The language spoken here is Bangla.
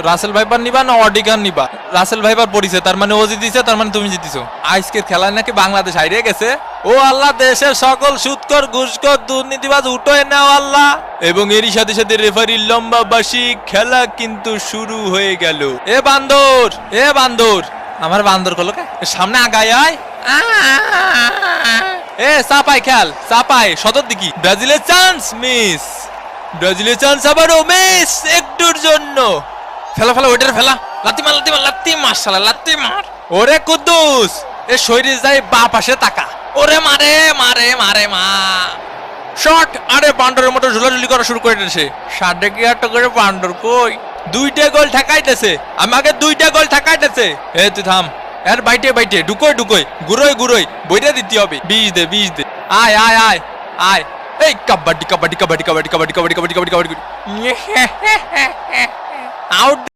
রাসেল ভাইপার নিবা না অডিগান নিবা? রাসেল ভাইপার পড়িছে, তার মানে ও জিতিছে, তার মানে তুমি জিতিছো। আজকের খেলায় নাকি বাংলাদেশ হারিয়ে গেছে। ও আল্লাহ, দেশের সকল সুদখোর ঘুষখোর দুর্নীতিবাজ উঠোয় নাও আল্লাহ। এবং এরই সাথে সাথে রেফারির লম্বা বাঁশি, খেলা কিন্তু শুরু হয়ে গেল। এ বান্দর, এ বান্দর, আমার বান্দর কলো কে? সামনে আগায় আয়। এ চাপাই খেল, চাপাই সদর দিকি। ব্রাজিলের চান্স মিস, ব্রাজিলের চান্স আবারও মিস একটুর জন্য। ফেলা ফেলা ওইটার ফেলা, লাত্তি মার লাত্তি মার লাত্তি মার শালা লাত্তি মার। ওরে কুদ্দুস, এ শরীর যাই বা পাশে তাকা। ওরে মারে মারে মারে মা শট। আরে বান্ডরের মতো ঝুলাঝুলি করা শুরু করে দিয়েছে। 8.5 করে বান্ডর কই? 2টা গোল ঠেকাইতেছে, আমাকে 2টা গোল ঠেকাইতেছে। এ তুই থাম, এর বাইটে বাইটে ঢুকোই ঢুকোই গুরোই গুরোই বইটা দিতে হবে। বিষ দে বিষ দে। আয় আয় আয় আয়। এই কাবাডি কাবাডি কাবাডি কাবাডি কাবাডি কাবাডি কাবাডি কাবাডি কাবাডি। আউট